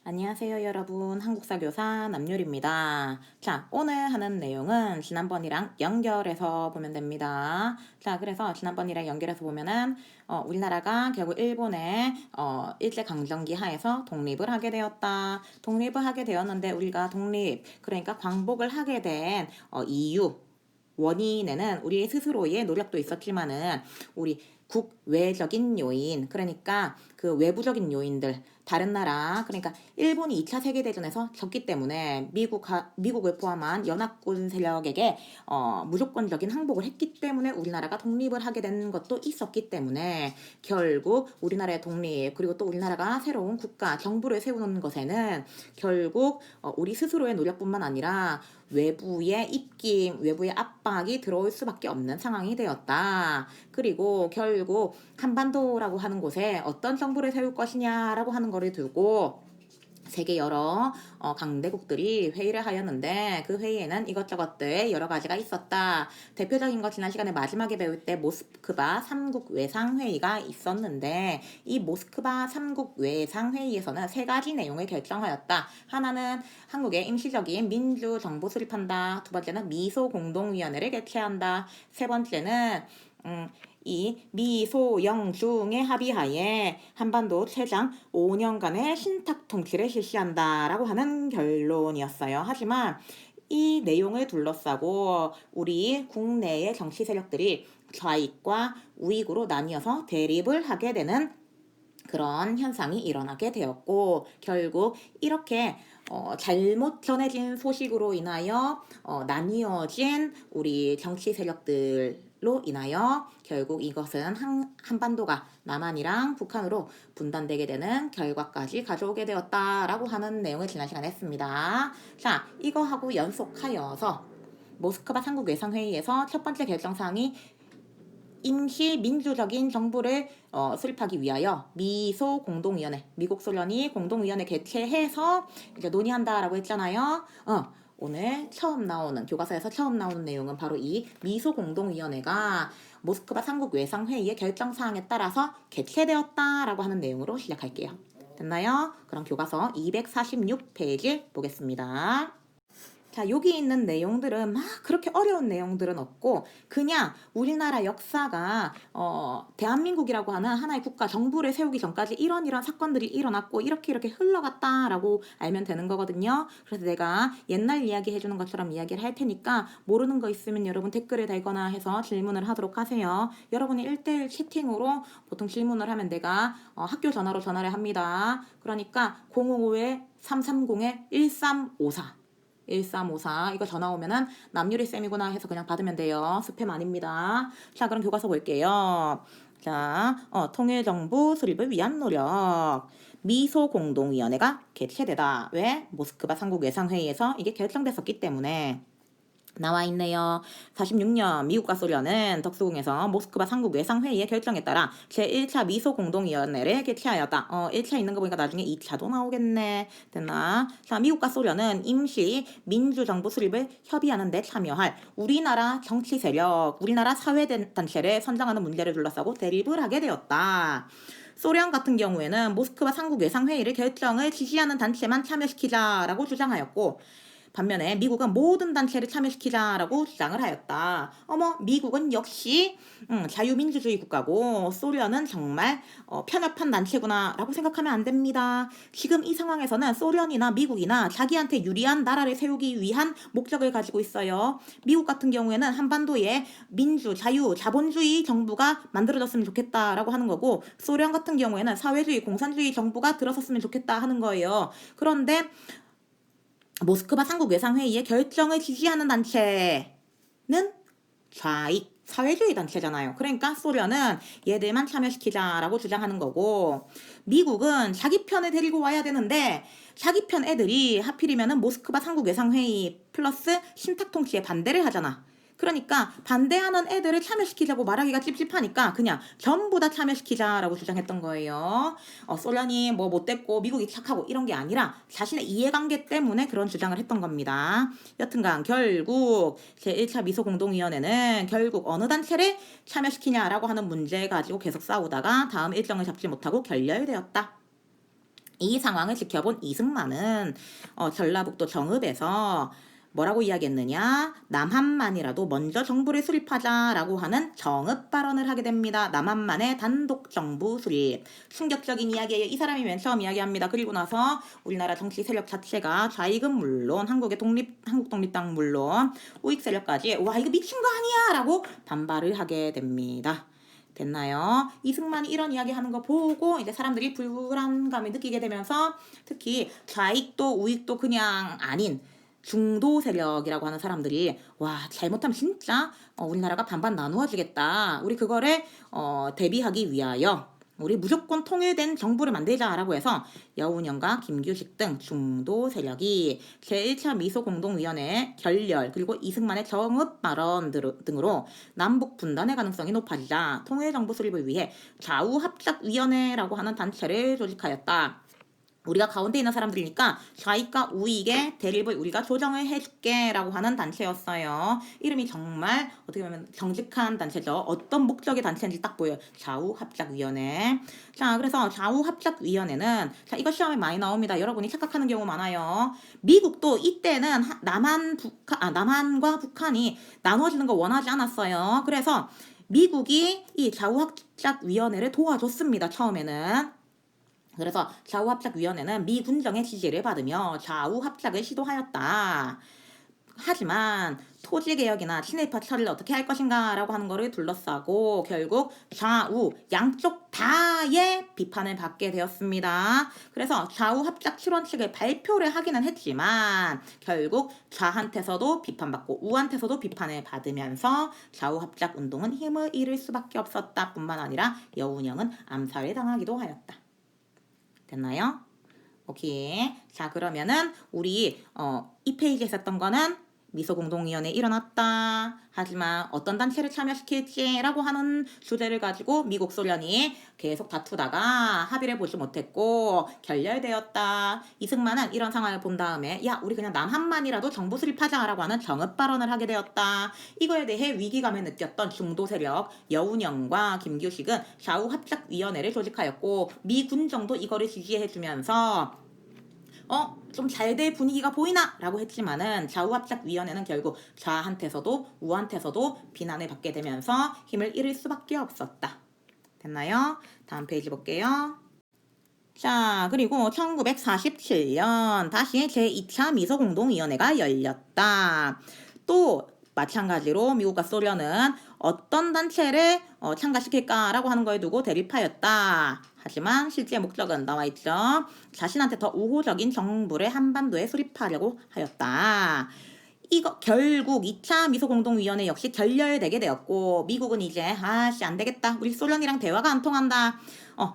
안녕하세요, 여러분. 한국사 교사 남유리입니다. 자, 오늘 하는 내용은 지난번이랑 연결해서 보면 됩니다. 자, 그래서 지난번이랑 연결해서 보면은 우리나라가 결국 일본의 일제강점기 하에서 독립을 하게 되었다. 독립을 하게 되었는데 우리가 그러니까 광복을 하게 된 이유, 원인에는 우리 스스로의 노력도 있었지만은 우리 국외적인 요인, 그러니까 그 외부적인 요인들, 다른 나라, 그러니까 일본이 2차 세계대전에서 졌기 때문에 미국을 포함한 연합군 세력에게 무조건적인 항복을 했기 때문에 우리나라가 독립을 하게 된 것도 있었기 때문에 결국 우리나라의 독립, 그리고 또 우리나라가 새로운 국가, 정부를 세우는 것에는 결국 우리 스스로의 노력뿐만 아니라 외부의 입김, 외부의 압박이 들어올 수밖에 없는 상황이 되었다. 그리고 결국 한반도라고 하는 곳에 어떤 정부를 세울 것이냐라고 하는 거를 두고 세계 여러 강대국들이 회의를 하였는데 그 회의에는 이것저것들 여러 가지가 있었다. 대표적인 거 지난 시간에 마지막에 배울 때 모스크바 3국 외상회의가 있었는데 이 모스크바 3국 외상회의에서는 세 가지 내용을 결정하였다. 하나는 한국의 임시적인 민주정부 수립한다. 두 번째는 미소공동위원회를 개최한다. 세 번째는 이 미소영중의 합의하에 한반도 최장 5년간의 신탁 통치를 실시한다라고 하는 결론이었어요. 하지만 이 내용을 둘러싸고 우리 국내의 정치 세력들이 좌익과 우익으로 나뉘어서 대립을 하게 되는 그런 현상이 일어나게 되었고 결국 이렇게 잘못 전해진 소식으로 인하여 나뉘어진 우리 정치 세력들로 인하여 결국 이것은 한반도가 남한이랑 북한으로 분단되게 되는 결과까지 가져오게 되었다라고 하는 내용을 지난 시간에 했습니다. 자, 이거하고 연속하여서 모스크바 3국 외상회의에서 첫 번째 결정사항이 임시 민주적인 정부를 수립하기 위하여 미소 공동위원회, 미국 소련이 공동위원회 개최해서 이제 논의한다라고 했잖아요. 오늘 교과서에서 처음 나오는 내용은 바로 이 미소 공동위원회가 모스크바 3국 외상회의의 결정사항에 따라서 개최되었다라고 하는 내용으로 시작할게요. 됐나요? 그럼 교과서 246페이지 보겠습니다. 자, 여기 있는 내용들은 막 그렇게 어려운 내용들은 없고 그냥 우리나라 역사가 대한민국이라고 하는 하나의 국가 정부를 세우기 전까지 이런 사건들이 일어났고 이렇게 흘러갔다라고 알면 되는 거거든요. 그래서 내가 옛날 이야기 해주는 것처럼 이야기를 할 테니까 모르는 거 있으면 여러분 댓글을 달거나 해서 질문을 하도록 하세요. 여러분이 1대1 채팅으로 보통 질문을 하면 내가 학교 전화로 전화를 합니다. 그러니까 055-330-1354 1354 이거 전화 오면은 남유리 쌤이구나 해서 그냥 받으면 돼요. 스팸 아닙니다. 자, 그럼 교과서 볼게요. 자, 통일정부 수립을 위한 노력. 미소공동위원회가 개최되다. 왜? 모스크바 3국 외상회의에서 이게 결정됐었기 때문에. 나와 있네요. 46년 미국과 소련은 덕수궁에서 모스크바 3국 외상회의의 결정에 따라 제1차 미소공동위원회를 개최하였다. 1차 있는 거 보니까 나중에 2차도 나오겠네. 됐나? 자, 미국과 소련은 임시 민주정부 수립을 협의하는 데 참여할 우리나라 정치 세력, 우리나라 사회단체를 선정하는 문제를 둘러싸고 대립을 하게 되었다. 소련 같은 경우에는 모스크바 3국 외상회의를 결정을 지지하는 단체만 참여시키자라고 주장하였고 반면에 미국은 모든 단체를 참여시키자라고 주장을 하였다. 미국은 역시 자유민주주의 국가고 소련은 정말 편협한 단체구나 라고 생각하면 안 됩니다. 지금 이 상황에서는 소련이나 미국이나 자기한테 유리한 나라를 세우기 위한 목적을 가지고 있어요. 미국 같은 경우에는 한반도에 민주, 자유, 자본주의 정부가 만들어졌으면 좋겠다라고 하는 거고 소련 같은 경우에는 사회주의, 공산주의 정부가 들어섰으면 좋겠다 하는 거예요. 그런데 모스크바 3국 외상회의의 결정을 지지하는 단체는 좌익 사회주의 단체잖아요. 그러니까 소련은 얘들만 참여시키자라고 주장하는 거고 미국은 자기 편을 데리고 와야 되는데 자기 편 애들이 하필이면은 모스크바 3국 외상회의 플러스 신탁통치에 반대를 하잖아. 그러니까 반대하는 애들을 참여시키자고 말하기가 찝찝하니까 그냥 전부 다 참여시키자라고 주장했던 거예요. 소련이 뭐 못됐고 미국이 착하고 이런 게 아니라 자신의 이해관계 때문에 그런 주장을 했던 겁니다. 여튼간 결국 제1차 미소공동위원회는 결국 어느 단체를 참여시키냐라고 하는 문제 가지고 계속 싸우다가 다음 일정을 잡지 못하고 결렬되었다. 이 상황을 지켜본 이승만은 전라북도 정읍에서 뭐라고 이야기했느냐? 남한만이라도 먼저 정부를 수립하자라고 하는 정읍 발언을 하게 됩니다. 남한만의 단독 정부 수립. 충격적인 이야기예요. 이 사람이 맨 처음 이야기합니다. 그리고 나서 우리나라 정치 세력 자체가 좌익은 물론 한국 독립당 물론 우익 세력까지 와 이거 미친 거 아니야 라고 반발을 하게 됩니다. 됐나요? 이승만이 이런 이야기 하는 거 보고 이제 사람들이 불안감을 느끼게 되면서 특히 좌익도 우익도 그냥 아닌 중도 세력이라고 하는 사람들이 와 잘못하면 진짜 우리나라가 반반 나누어지겠다. 우리 그거를 대비하기 위하여 우리 무조건 통일된 정부를 만들자라고 해서 여운형과 김규식 등 중도 세력이 제1차 미소공동위원회 결렬 그리고 이승만의 정읍 발언 등으로 남북 분단의 가능성이 높아지자 통일정부 수립을 위해 좌우합작위원회라고 하는 단체를 조직하였다. 우리가 가운데 있는 사람들이니까 좌익과 우익의 대립을 우리가 조정을 해줄게 라고 하는 단체였어요. 이름이 정말 어떻게 보면 정직한 단체죠. 어떤 목적의 단체인지 딱 보여요. 좌우합작위원회. 자, 그래서 좌우합작위원회는 자 이거 시험에 많이 나옵니다. 여러분이 착각하는 경우 많아요. 미국도 이때는 남한과 북한이 나눠지는 거 원하지 않았어요. 그래서 미국이 이 좌우합작위원회를 도와줬습니다. 처음에는. 그래서 좌우합작위원회는 미 군정의 지지를 받으며 좌우합작을 시도하였다. 하지만 토지개혁이나 친일파 처리를 어떻게 할 것인가 라고 하는 거를 둘러싸고 결국 좌우 양쪽 다의 비판을 받게 되었습니다. 그래서 좌우합작 실원칙을 발표를 하기는 했지만 결국 좌한테서도 비판받고 우한테서도 비판을 받으면서 좌우합작 운동은 힘을 잃을 수밖에 없었다 뿐만 아니라 여운형은 암살을 당하기도 하였다. 됐나요? 오케이. 자 그러면은 우리 이 페이지에 있었던 거는 미소공동위원회 일어났다. 하지만 어떤 단체를 참여시킬지 라고 하는 주제를 가지고 미국 소련이 계속 다투다가 합의를 보지 못했고 결렬되었다. 이승만은 이런 상황을 본 다음에 야 우리 그냥 남한만이라도 정부 수립하자라고 하는 정읍 발언을 하게 되었다. 이거에 대해 위기감을 느꼈던 중도 세력 여운형과 김규식은 좌우합작위원회를 조직하였고 미 군정도 이거를 지지해주면서 좀 잘 될 분위기가 보이나? 라고 했지만은 좌우합작위원회는 결국 좌한테서도 우한테서도 비난을 받게 되면서 힘을 잃을 수밖에 없었다. 됐나요? 다음 페이지 볼게요. 자 그리고 1947년 다시 제2차 미소공동위원회가 열렸다. 또 마찬가지로 미국과 소련은 어떤 단체를 참가시킬까라고 하는 거에 두고 대립하였다. 하지만 실제 목적은 나와있죠. 자신한테 더 우호적인 정부를 한반도에 수립하려고 하였다. 이거 결국 2차 미소공동위원회 역시 결렬되게 되었고 미국은 이제 안되겠다. 우리 소련이랑 대화가 안 통한다.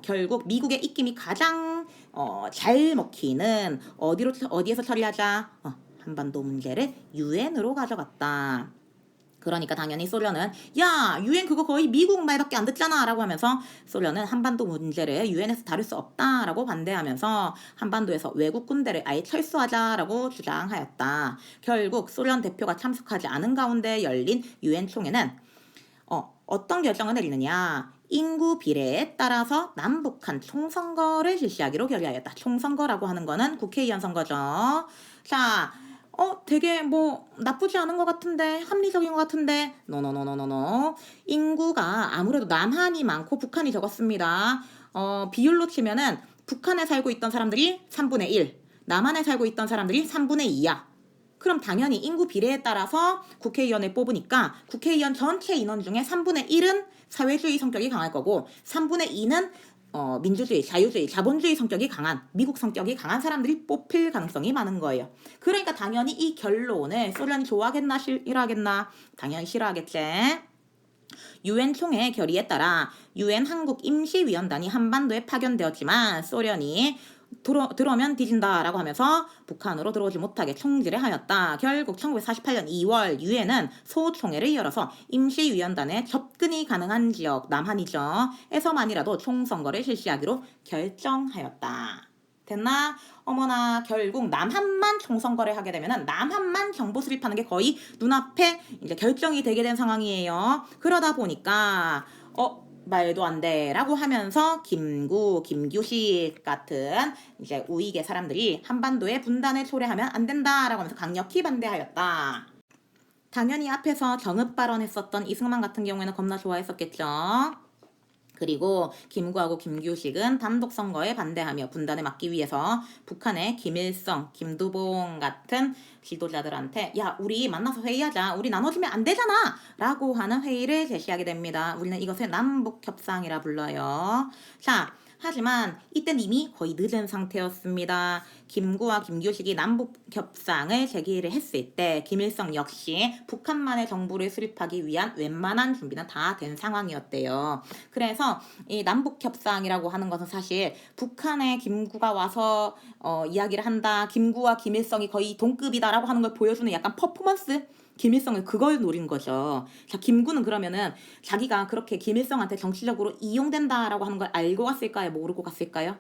결국 미국의 입김이 가장 잘 먹히는 어디에서 처리하자? 한반도 문제를 유엔으로 가져갔다. 그러니까 당연히 소련은 야 유엔 그거 거의 미국 말밖에 안 듣잖아 라고 하면서 소련은 한반도 문제를 유엔에서 다룰 수 없다라고 반대하면서 한반도에서 외국 군대를 아예 철수하자라고 주장하였다. 결국 소련 대표가 참석하지 않은 가운데 열린 유엔 총회는 어떤 결정을 내리느냐. 인구 비례에 따라서 남북한 총선거를 실시하기로 결의하였다. 총선거라고 하는 거는 국회의원 선거죠. 자 되게 나쁘지 않은 것 같은데 합리적인 것 같은데 노노노노노노 인구가 아무래도 남한이 많고 북한이 적었습니다. 비율로 치면은 북한에 살고 있던 사람들이 3분의 1 남한에 살고 있던 사람들이 3분의 2야. 그럼 당연히 인구 비례에 따라서 국회의원을 뽑으니까 국회의원 전체 인원 중에 3분의 1은 사회주의 성격이 강할 거고 3분의 2는 민주주의, 자유주의, 자본주의 성격이 강한 미국 성격이 강한 사람들이 뽑힐 가능성이 많은 거예요. 그러니까 당연히 이 결론을 소련이 좋아하겠나 싫어하겠나? 당연히 싫어하겠지. 유엔 총회 결의에 따라 유엔 한국 임시위원단이 한반도에 파견되었지만 소련이 들어오면 뒤진다라고 하면서 북한으로 들어오지 못하게 총질을 하였다. 결국 1948년 2월 유엔은 소총회를 열어서 임시위원단에 접근이 가능한 지역 남한이죠. 에서만이라도 총선거를 실시하기로 결정하였다. 됐나? 어머나 결국 남한만 총선거를 하게 되면은 남한만 정부 수립하는 게 거의 눈앞에 이제 결정이 되게 된 상황이에요. 그러다 보니까 말도 안 돼라고 하면서 김구, 김규식 같은 이제 우익의 사람들이 한반도의 분단을 초래하면 안 된다라고 하면서 강력히 반대하였다. 당연히 앞에서 정읍 발언했었던 이승만 같은 경우에는 겁나 좋아했었겠죠. 그리고 김구하고 김규식은 단독 선거에 반대하며 분단을 막기 위해서 북한의 김일성, 김두봉 같은 지도자들한테 야 우리 만나서 회의하자. 우리 나눠주면 안 되잖아. 라고 하는 회의를 제시하게 됩니다. 우리는 이것을 남북협상이라 불러요. 자, 하지만 이땐 이미 거의 늦은 상태였습니다. 김구와 김규식이 남북협상을 제기를 했을 때 김일성 역시 북한만의 정부를 수립하기 위한 웬만한 준비는 다 된 상황이었대요. 그래서 이 남북협상이라고 하는 것은 사실 북한의 김구가 와서 이야기를 한다. 김구와 김일성이 거의 동급이다라고 하는 걸 보여주는 약간 퍼포먼스? 김일성을 그걸 노린 거죠. 자, 김구는 그러면은 자기가 그렇게 김일성한테 정치적으로 이용된다라고 하는 걸 알고 갔을까요? 모르고 갔을까요?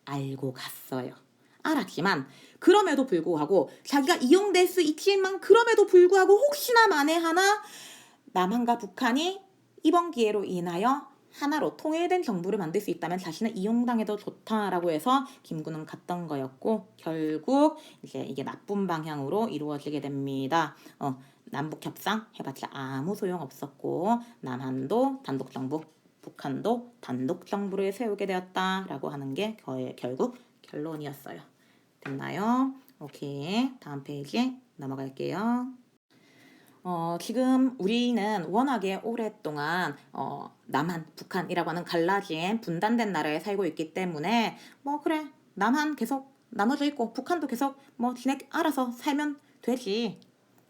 알고 갔어요. 알았지만 그럼에도 불구하고 자기가 이용될 수 있지만 그럼에도 불구하고 혹시나 만에 하나 남한과 북한이 이번 기회로 인하여 하나로 통일된 정부를 만들 수 있다면 자신은 이용당해도 좋다라고 해서 김구는 갔던 거였고 결국 이제 이게 나쁜 방향으로 이루어지게 됩니다. 남북 협상 해봤자 아무 소용 없었고 남한도 단독 정부, 북한도 단독 정부를 세우게 되었다라고 하는 게 결국 결론이었어요. 됐나요? 오케이, 다음 페이지 넘어갈게요. 지금 우리는 워낙에 오랫동안 남한, 북한이라고 하는 갈라진 분단된 나라에 살고 있기 때문에 뭐 그래 남한 계속 나눠져 있고 북한도 계속 뭐 지네 알아서 살면 되지.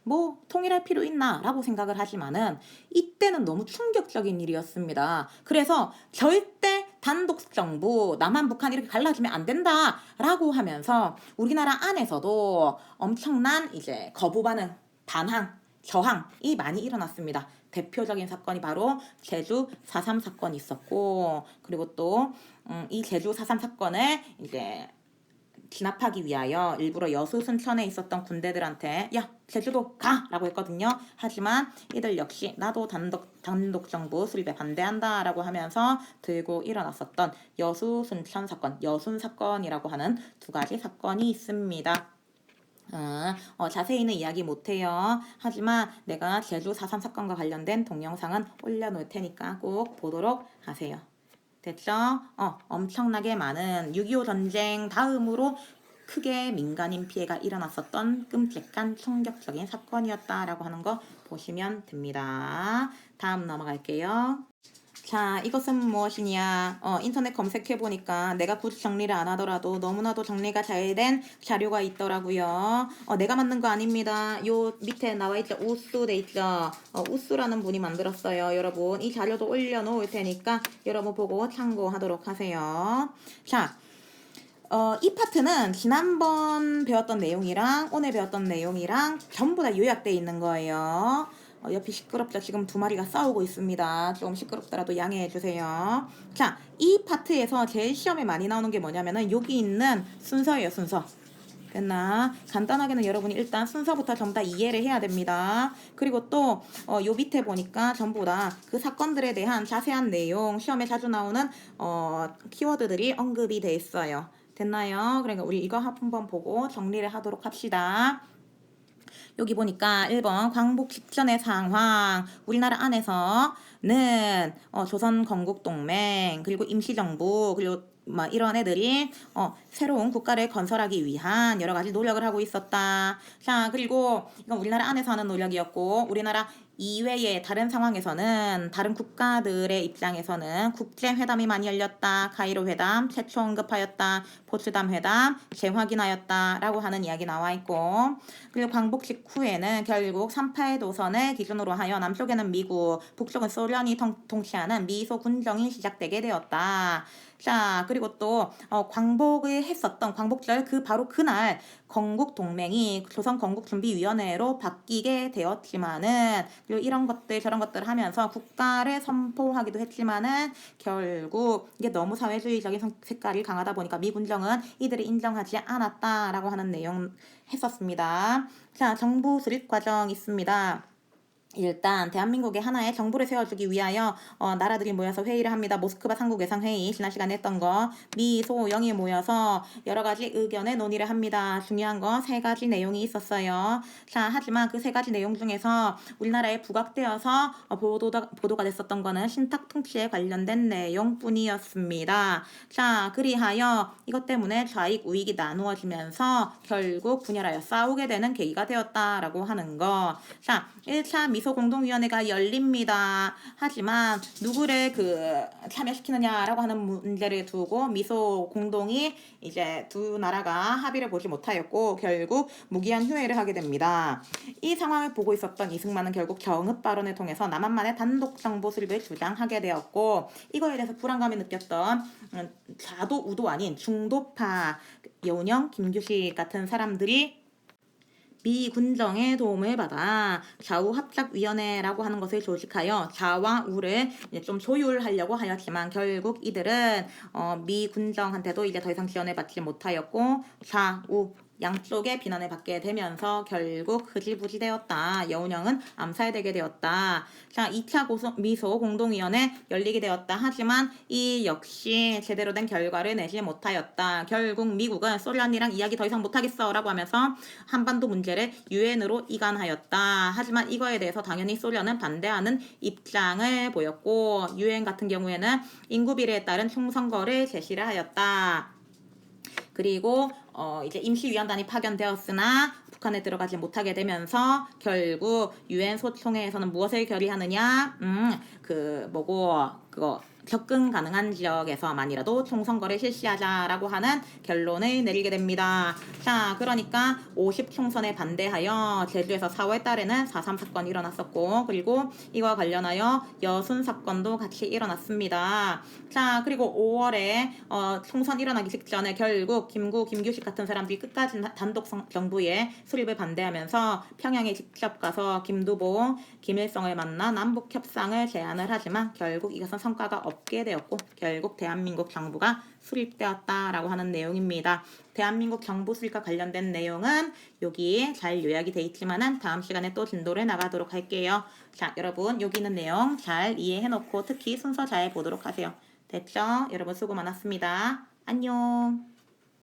뭐 통일할 필요 있나 라고 생각을 하지만은 이때는 너무 충격적인 일이었습니다. 그래서 절대 단독 정부 남한 북한 이렇게 갈라지면 안 된다 라고 하면서 우리나라 안에서도 엄청난 이제 거부 반응, 반항, 저항이 많이 일어났습니다. 대표적인 사건이 바로 제주 4.3 사건이 있었고 그리고 또 이 제주 4.3 사건을 이제 진압하기 위하여 일부러 여수 순천에 있었던 군대들한테 야 제주도 가! 라고 했거든요. 하지만 이들 역시 나도 단독 정부 수립에 반대한다 라고 하면서 들고 일어났었던 여수 순천 사건, 여순 사건이라고 하는 두 가지 사건이 있습니다. 자세히는 이야기 못해요. 하지만 내가 제주 4.3 사건과 관련된 동영상은 올려놓을 테니까 꼭 보도록 하세요. 됐죠? 엄청나게 많은 6.25 전쟁 다음으로 크게 민간인 피해가 일어났었던 끔찍한 충격적인 사건이었다라고 하는 거 보시면 됩니다. 다음 넘어갈게요. 자, 이것은 무엇이냐? 인터넷 검색해보니까 내가 굳이 정리를 안 하더라도 너무나도 정리가 잘 된 자료가 있더라고요. 내가 만든 거 아닙니다. 요 밑에 나와있죠? 우수 돼 있죠? 우수라는 분이 만들었어요. 여러분, 이 자료도 올려놓을 테니까 여러분 보고 참고하도록 하세요. 자, 이 파트는 지난번 배웠던 내용이랑 오늘 배웠던 내용이랑 전부 다 요약되어 있는 거예요. 옆이 시끄럽죠? 지금 두 마리가 싸우고 있습니다. 좀 시끄럽더라도 양해해 주세요. 자, 이 파트에서 제일 시험에 많이 나오는 게 뭐냐면은 여기 있는 순서예요, 순서. 됐나? 간단하게는 여러분이 일단 순서부터 전부 다 이해를 해야 됩니다. 그리고 또 요 밑에 보니까 전부 다 그 사건들에 대한 자세한 내용, 시험에 자주 나오는 키워드들이 언급이 돼 있어요. 됐나요? 그러니까 우리 이거 한번 보고 정리를 하도록 합시다. 여기 보니까 1번 광복 직전의 상황, 우리나라 안에서는 조선 건국동맹 그리고 임시정부 그리고 막 이런 애들이 새로운 국가를 건설하기 위한 여러 가지 노력을 하고 있었다. 자, 그리고 이건 우리나라 안에서 하는 노력이었고 우리나라 이외의 다른 상황에서는 다른 국가들의 입장에서는 국제회담이 많이 열렸다. 카이로 회담 최초 언급하였다. 포츠담 회담 재확인하였다. 라고 하는 이야기 나와 있고 그리고 광복 직후에는 결국 3.8 도선을 기준으로 하여 남쪽에는 미국, 북쪽은 소련이 통치하는 미소 군정이 시작되게 되었다. 자, 그리고 또 광복을 했었던 광복절 그 바로 그날 건국동맹이 조선건국준비위원회로 바뀌게 되었지만은 그리고 이런 것들 저런 것들 하면서 국가를 선포하기도 했지만은 결국 이게 너무 사회주의적인 색깔이 강하다 보니까 미군정은 이들이 인정하지 않았다라고 하는 내용 했었습니다. 자, 정부 수립 과정 있습니다. 일단 대한민국에 하나의 정부를 세워주기 위하여 나라들이 모여서 회의를 합니다. 모스크바 삼국외상회의 지난 시간에 했던 거 미, 소, 영이 모여서 여러 가지 의견의 논의를 합니다. 중요한 거 세 가지 내용이 있었어요. 자, 하지만 그 세 가지 내용 중에서 우리나라에 부각되어서 보도가 됐었던 거는 신탁 통치에 관련된 내용뿐이었습니다. 자, 그리하여 이것 때문에 좌익 우익이 나누어지면서 결국 분열하여 싸우게 되는 계기가 되었다라고 하는 거. 자, 1차 미소 공동위원회가 열립니다. 하지만 누구를 참여시키느냐라고 하는 문제를 두고 미소 공동이 이제 두 나라가 합의를 보지 못하였고 결국 무기한 휴회를 하게 됩니다. 이 상황을 보고 있었던 이승만은 결국 정읍 발언을 통해서 남한만의 단독 정보 수립을 주장하게 되었고 이거에 대해서 불안감을 느꼈던 좌도 우도 아닌 중도파 여운형, 김규식 같은 사람들이 미 군정의 도움을 받아 좌우합작위원회라고 하는 것을 조직하여 좌와 우를 이제 좀 조율하려고 하였지만 결국 이들은 미 군정한테도 이제 더 이상 지원을 받지 못하였고 좌우 양쪽의 비난을 받게 되면서 결국 흐지부지 되었다. 여운형은 암살되게 되었다. 자, 2차 미소 공동위원회 열리게 되었다. 하지만 이 역시 제대로 된 결과를 내지 못하였다. 결국 미국은 소련이랑 이야기 더 이상 못하겠어 라고 하면서 한반도 문제를 유엔으로 이관하였다. 하지만 이거에 대해서 당연히 소련은 반대하는 입장을 보였고 유엔 같은 경우에는 인구 비례에 따른 총선거를 제시를 하였다. 그리고 이제 임시위원단이 파견되었으나 북한에 들어가지 못하게 되면서 결국 유엔 소총회에서는 무엇을 결의하느냐? 그거 접근 가능한 지역에서만이라도 총선거를 실시하자라고 하는 결론을 내리게 됩니다. 자, 그러니까 50총선에 반대하여 제주에서 4월 달에는 4.3 사건이 일어났었고 그리고 이와 관련하여 여순 사건도 같이 일어났습니다. 자, 그리고 5월에 총선 일어나기 직전에 결국 김규식 같은 사람들이 끝까지 단독 정부의 수립을 반대하면서 평양에 직접 가서 김두보, 김일성을 만나 남북 협상을 제안을 하지만 결국 이것은 성과가 없게 되었고 결국 대한민국 정부가 수립되었다라고 하는 내용입니다. 대한민국 정부 수립과 관련된 내용은 여기 잘 요약이 돼 있지만은 다음 시간에 또 진도를 나가도록 할게요. 자, 여러분 여기 있는 내용 잘 이해해놓고 특히 순서 잘 보도록 하세요. 됐죠? 여러분 수고 많았습니다. 안녕.